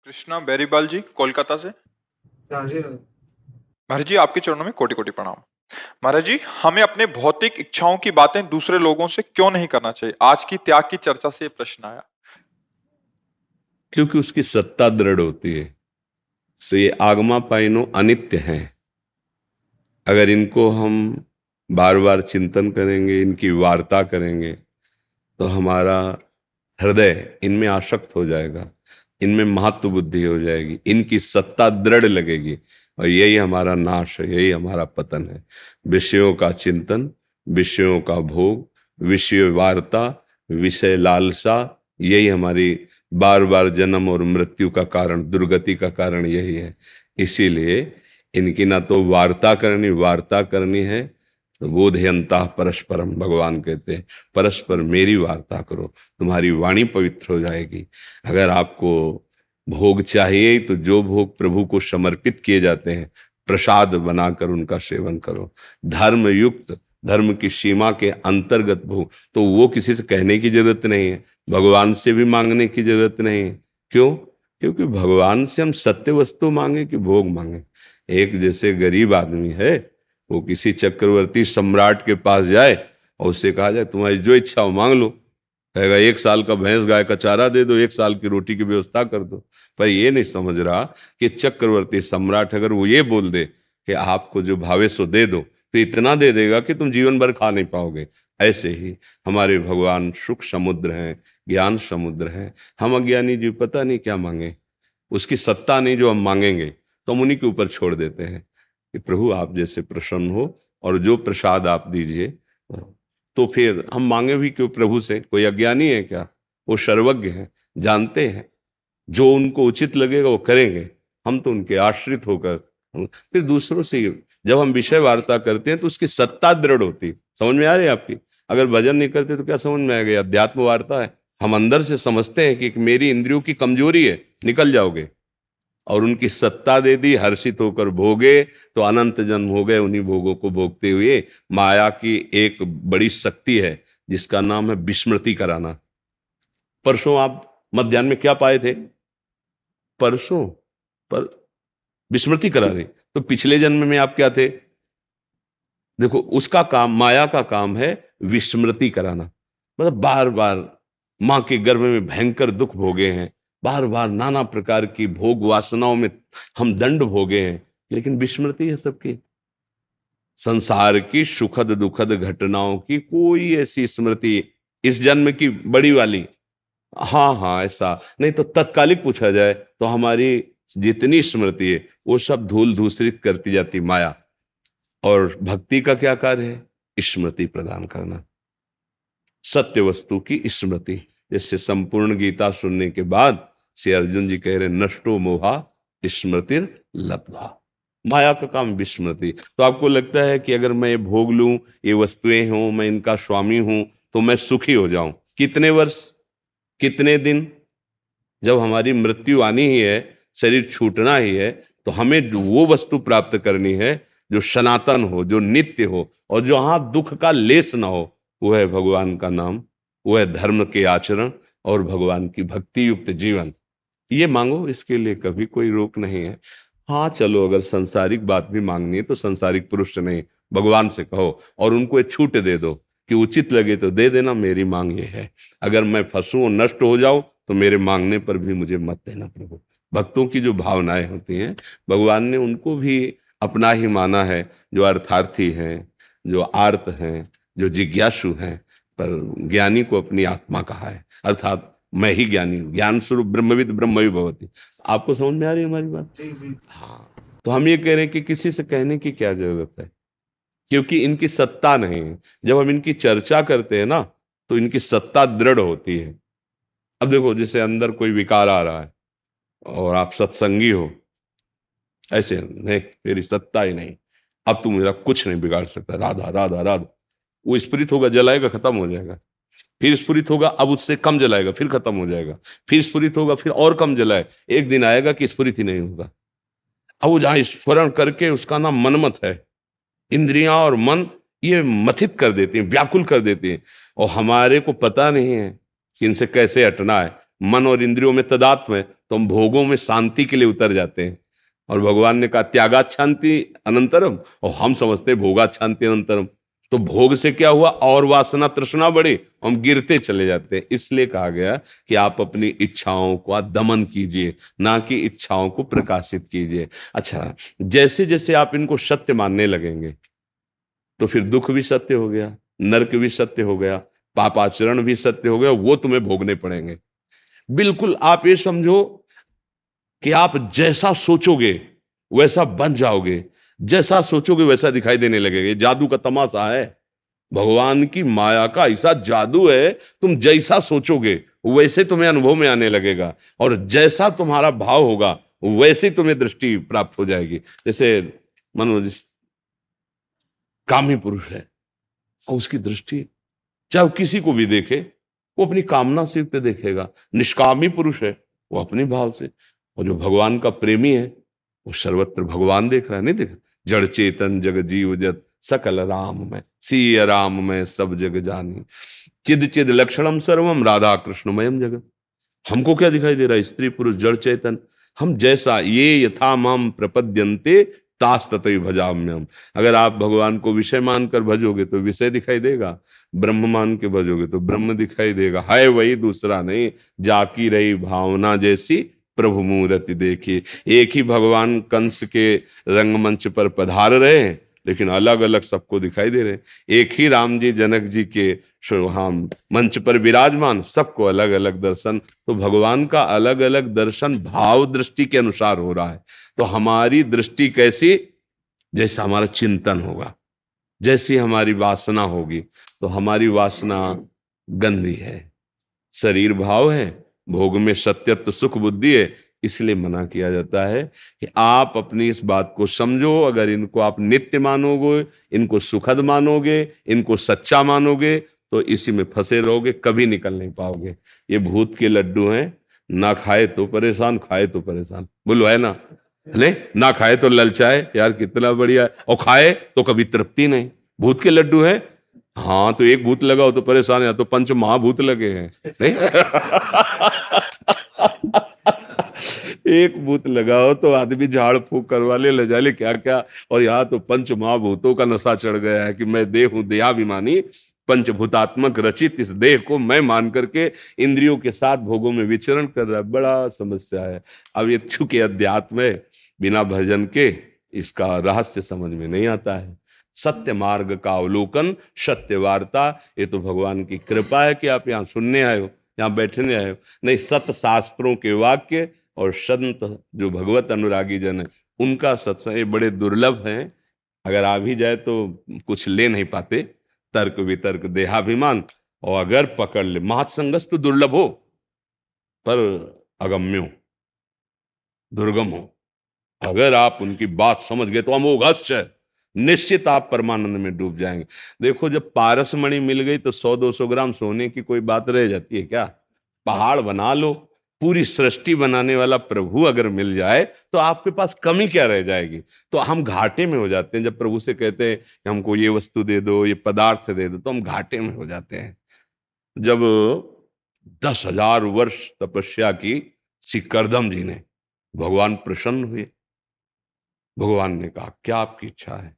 कृष्णा बेरीबाल जी कोलकाता से। राधे राधे। महाराज जी आपके चरणों में कोटि कोटि प्रणाम। महाराज जी हमें अपने भौतिक इच्छाओं की बातें दूसरे लोगों से क्यों नहीं करना चाहिए? आज की त्याग की चर्चा से ये प्रश्न आया। क्योंकि उसकी सत्ता दृढ़ होती है। तो ये आगमा पाइनो अनित्य हैं। अगर इनको हम बार बार चिंतन करेंगे, इनकी वार्ता करेंगे, तो हमारा हृदय इनमें आसक्त हो जाएगा, इनमें महत्व बुद्धि हो जाएगी, इनकी सत्ता दृढ़ लगेगी, और यही हमारा नाश है, यही हमारा पतन है। विषयों का चिंतन, विषयों का भोग, विषय वार्ता, विषय लालसा, यही हमारी बार बार जन्म और मृत्यु का कारण, दुर्गति का कारण यही है। इसीलिए इनकी ना तो वार्ता करनी है, तो बोधयंता परस्परम, भगवान कहते हैं परस्पर मेरी वार्ता करो, तुम्हारी वाणी पवित्र हो जाएगी। अगर आपको भोग चाहिए तो जो भोग प्रभु को समर्पित किए जाते हैं, प्रसाद बनाकर उनका सेवन करो। धर्म युक्त, धर्म की सीमा के अंतर्गत भोग, तो वो किसी से कहने की जरूरत नहीं है, भगवान से भी मांगने की जरूरत नहीं है। क्यों? क्योंकि भगवान से हम सत्य वस्तु मांगे कि भोग मांगे। एक जैसे गरीब आदमी है, वो किसी चक्रवर्ती सम्राट के पास जाए और उससे कहा जाए तुम्हारी जो इच्छा हो मांग लो, कहेगा 1 साल का भैंस गाय का चारा दे दो, 1 साल की रोटी की व्यवस्था कर दो। पर ये नहीं समझ रहा कि चक्रवर्ती सम्राट अगर वो ये बोल दे कि आपको जो भावे सो दे दो, तो इतना दे देगा कि तुम जीवन भर खा नहीं पाओगे। ऐसे ही हमारे भगवान सुख समुद्र हैं, ज्ञान समुद्र हैं। हम अज्ञानी जी पता नहीं क्या मांगे, उसकी सत्ता नहीं जो हम मांगेंगे, तो हम उन्हीं के ऊपर छोड़ देते हैं कि प्रभु आप जैसे प्रसन्न हो और जो प्रसाद आप दीजिए। तो फिर हम मांगे भी क्यों प्रभु से? कोई अज्ञानी है क्या? वो सर्वज्ञ हैं, जानते हैं, जो उनको उचित लगेगा वो करेंगे। हम तो उनके आश्रित होकर फिर दूसरों से जब हम विषय वार्ता करते हैं तो उसकी सत्ता दृढ़ होती है। समझ में आ रही है आपकी? अगर भजन नहीं करते तो क्या समझ में आएगा? अध्यात्म वार्ता है। हम अंदर से समझते हैं कि मेरी इंद्रियों की कमजोरी है, निकल जाओगे, और उनकी सत्ता दे दी, हर्षित होकर भोगे, तो अनंत जन्म हो गए उन्हीं भोगों को भोगते हुए। माया की एक बड़ी शक्ति है जिसका नाम है विस्मृति कराना। परसों आप मध्याह्न में क्या पाए थे? परसों पर विस्मृति करा रहे, तो पिछले जन्म में आप क्या थे? देखो, उसका काम, माया का काम है विस्मृति कराना। मतलब बार बार मां के गर्भ में भयंकर दुख भोगे हैं, बार बार नाना प्रकार की भोग वासनाओं में हम दंड भोगे हैं, लेकिन विस्मृति है सबकी। संसार की सुखद दुखद घटनाओं की कोई ऐसी स्मृति इस जन्म की बड़ी वाली, हाँ ऐसा नहीं, तो तत्कालिक पूछा जाए तो हमारी जितनी स्मृति है वो सब धूल धूसरित करती जाती माया। और भक्ति का क्या कार्य है? स्मृति प्रदान करना, सत्य वस्तु की स्मृति। जैसे संपूर्ण गीता सुनने के बाद श्री अर्जुन जी कह रहे नष्टो मोहा स्मृतिर लब्धा। माया का काम विस्मृति। तो आपको लगता है कि अगर मैं ये भोग लूं, ये वस्तुएं हों, मैं इनका स्वामी हूं, तो मैं सुखी हो जाऊं? कितने वर्ष, कितने दिन? जब हमारी मृत्यु आनी ही है, शरीर छूटना ही है, तो हमें वो वस्तु प्राप्त करनी है जो सनातन हो, जो नित्य हो, और जहां दुख का लेस ना हो। वो है भगवान का नाम, वो है धर्म के आचरण और भगवान की भक्ति युक्त जीवन। ये मांगो, इसके लिए कभी कोई रोक नहीं है। हाँ चलो, अगर संसारिक बात भी मांगनी है तो संसारिक पुरुष नहीं, भगवान से कहो और उनको एक छूट दे दो कि उचित लगे तो दे देना, मेरी मांग ये है। अगर मैं फंसूं और नष्ट हो जाऊं तो मेरे मांगने पर भी मुझे मत देना प्रभु। भक्तों की जो भावनाएं होती हैं, भगवान ने उनको भी अपना ही माना है, जो अर्थार्थी हैं, जो आर्त हैं, जो जिज्ञासु हैं। पर ज्ञानी को अपनी आत्मा कहा है, अर्थात मैं ही ज्ञानी हूँ, ज्ञान स्वरूप ब्रह्मविद ब्रह्मवि भवति। आपको समझ में आ रही है हमारी बात? जी जी। हाँ, तो हम ये कह रहे हैं कि किसी से कहने की क्या जरूरत है, क्योंकि इनकी सत्ता नहीं है। जब हम इनकी चर्चा करते हैं ना, तो इनकी सत्ता दृढ़ होती है। अब देखो, जैसे अंदर कोई विकार आ रहा है और आप सत्संगी हो, ऐसे नहीं, तेरी सत्ता ही नहीं, अब तू मेरा कुछ नहीं बिगाड़ सकता, राधा राधा राधा। वो स्फुरित होगा, जलाएगा, खत्म हो जाएगा। फिर स्फुरित होगा, अब उससे कम जलाएगा, फिर खत्म हो जाएगा। फिर स्फुरित होगा, फिर और कम जलाए, एक दिन आएगा कि स्फुरित ही नहीं होगा। अब वो जहां स्फुरण करके, उसका नाम मनमत है। इंद्रियां और मन ये मथित कर देती हैं, व्याकुल कर देती हैं, और हमारे को पता नहीं है कि इनसे कैसे हटना है। मन और इंद्रियों में तदात्म है, तो हम भोगों में शांति के लिए उतर जाते हैं। और भगवान ने कहा त्यागात शांति अनंतरम, और हम समझते हैं भोगात शांति अनंतरम। तो भोग से क्या हुआ, और वासना तृष्णा बढ़े, हम गिरते चले जाते हैं। इसलिए कहा गया कि आप अपनी इच्छाओं का दमन कीजिए, ना कि इच्छाओं को प्रकाशित कीजिए। अच्छा, जैसे जैसे आप इनको सत्य मानने लगेंगे तो फिर दुख भी सत्य हो गया, नरक भी सत्य हो गया, पापाचरण भी सत्य हो गया, वो तुम्हें भोगने पड़ेंगे। बिल्कुल आप ये समझो कि आप जैसा सोचोगे वैसा बन जाओगे, जैसा सोचोगे वैसा दिखाई देने लगेगा। ये जादू का तमाशा है, भगवान की माया का ऐसा जादू है। तुम जैसा सोचोगे वैसे तुम्हें अनुभव में आने लगेगा, और जैसा तुम्हारा भाव होगा वैसे तुम्हें दृष्टि प्राप्त हो जाएगी। जैसे मानो कामी पुरुष है और उसकी दृष्टि चाहे वो किसी को भी देखे वो अपनी कामना से युक्त देखेगा। निष्कामी पुरुष है वो अपने भाव से, और जो भगवान का प्रेमी है वो सर्वत्र भगवान देख रहा है, नहीं देख रहा? जड़ चेतन जग जीव जत सकल राम में, सीय राम में सब जग जानी, चिद चिद लक्षणम सर्वम राधा कृष्णमयम जगत। हमको क्या दिखाई दे रहा है, स्त्री पुरुष जड़ चेतन। हम जैसा ये यथा माम प्रपद्यन्ते तास तथैव भजाम्यहम्। अगर आप भगवान को विषय मानकर भजोगे तो विषय दिखाई देगा, ब्रह्म मान के भजोगे तो ब्रह्म दिखाई देगा। है वही, दूसरा नहीं, जाकी रही भावना जैसी प्रभु मूर्ति देखी। एक ही भगवान कंस के रंगमंच पर पधार रहे हैं, लेकिन अलग अलग सबको दिखाई दे रहे हैं। एक ही राम जी जनक जी के हाँ मंच पर विराजमान, सबको अलग अलग दर्शन। तो भगवान का अलग अलग दर्शन भाव दृष्टि के अनुसार हो रहा है। तो हमारी दृष्टि कैसी, जैसा हमारा चिंतन होगा, जैसी हमारी वासना होगी। तो हमारी वासना गंदी है, शरीर भाव है, भोग में सत्यत्व सुख बुद्धि है। इसलिए मना किया जाता है कि आप अपनी इस बात को समझो। अगर इनको आप नित्य मानोगे, इनको सुखद मानोगे, इनको सच्चा मानोगे, तो इसी में फंसे रहोगे, कभी निकल नहीं पाओगे। ये भूत के लड्डू हैं, ना खाए तो परेशान, खाए तो परेशान। बोलो है ना? नहीं, ना खाए तो ललचाए, यार कितना बढ़िया है, और खाए तो कभी तृप्ति नहीं। भूत के लड्डू है, हाँ तो एक भूत लगाओ तो परेशान है, तो पंच महाभूत लगे हैं नहीं? एक भूत लगाओ तो आदमी झाड़ फूक करवा ले जा ले क्या क्या। और यहाँ तो पंच महाभूतों का नशा चढ़ गया है कि मैं देह हूं, देहाभिमानी, पंचभूतात्मक रचित इस देह को मैं मान करके इंद्रियों के साथ भोगों में विचरण कर रहा है। बड़ा समस्या है। अब ये चूंकि अध्यात्म है, बिना भजन के इसका रहस्य समझ में नहीं आता है। सत्य मार्ग का अवलोकन, सत्य वार्ता, ये तो भगवान की कृपा है कि आप यहाँ सुनने आए हो, यहाँ बैठने आए हो। नहीं, सत्य शास्त्रों के वाक्य और संत जो भगवत अनुरागी जन है उनका सत्संग ये बड़े दुर्लभ हैं। अगर आ भी जाए तो कुछ ले नहीं पाते, तर्क वितर्क देहाभिमान, और अगर पकड़ ले महत्संगस तो दुर्लभ हो पर अगम्य हो, दुर्गम हो। अगर आप उनकी बात समझ गए तो अमोघस्य है, निश्चित आप परमानंद में डूब जाएंगे। देखो जब पारस मणि मिल गई तो 100-200 ग्राम सोने की कोई बात रह जाती है क्या? पहाड़ बना लो, पूरी सृष्टि बनाने वाला प्रभु अगर मिल जाए तो आपके पास कमी क्या रह जाएगी? तो हम घाटे में हो जाते हैं जब प्रभु से कहते हैं कि हमको ये वस्तु दे दो, ये पदार्थ दे दो, तो हम घाटे में हो जाते हैं। जब 10,000 वर्ष तपस्या की श्री करदम जी ने, भगवान प्रसन्न हुए। भगवान ने कहा क्या आपकी इच्छा है?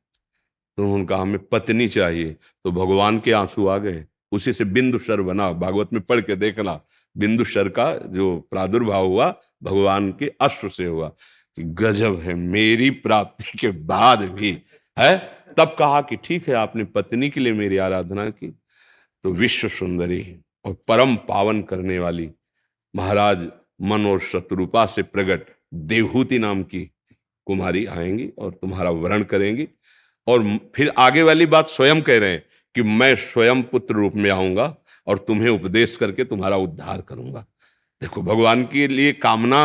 तो उन्होंने कहा हमें पत्नी चाहिए। तो भगवान के आंसू आ गए, उसी से बिंदुसर बना। भागवत में पढ़ के देखना, बिंदुसर का जो प्रादुर्भाव हुआ भगवान के अश्रु से हुआ। कि गजब है, मेरी प्राप्ति के बाद भी है। तब कहा कि ठीक है, आपने पत्नी के लिए मेरी आराधना की तो विश्व सुंदरी और परम पावन करने वाली महाराज मन और शत्रुपा से प्रकट देवहूति नाम की कुमारी आएंगी और तुम्हारा वरण करेंगी। और फिर आगे वाली बात स्वयं कह रहे हैं कि मैं स्वयं पुत्र रूप में आऊंगा और तुम्हें उपदेश करके तुम्हारा उद्धार करूंगा। देखो भगवान के लिए कामना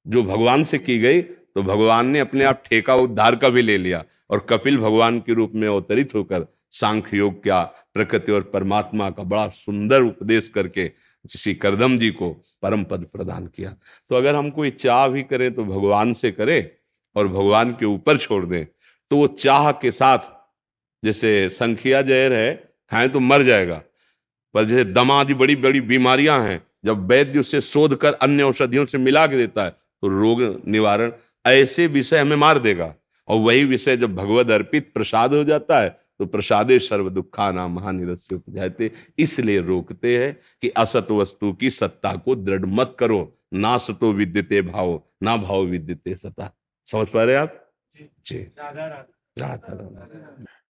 जो भगवान से की गई, तो भगवान ने अपने आप ठेका उद्धार का भी ले लिया और कपिल भगवान के रूप में अवतरित होकर सांख्य योग का, प्रकृति और परमात्मा का बड़ा सुंदर उपदेश करके श्री करदम जी को परम पद प्रदान किया। तो अगर हम कोई चाह भी करें तो भगवान से करें और भगवान के ऊपर छोड़ दें, तो वो चाह के साथ, जैसे संखिया जहर है, खाएं तो मर जाएगा, पर जैसे दमा आदि बड़ी बड़ी बीमारियां हैं जब वैद्य उसे शोध कर अन्य औषधियों से मिला के देता है तो रोग निवारण, ऐसे विषय हमें मार देगा। और वही विषय जब भगवद अर्पित प्रसाद हो जाता है तो प्रसादे सर्व दुखानां महानिरस्य उपजायते। इसलिए रोकते हैं कि असत वस्तु की सत्ता को दृढ़ मत करो, ना सतो विद्यते भाव, ना भाव विद्यते सता। समझ पा रहे आप जी? राधा राधा।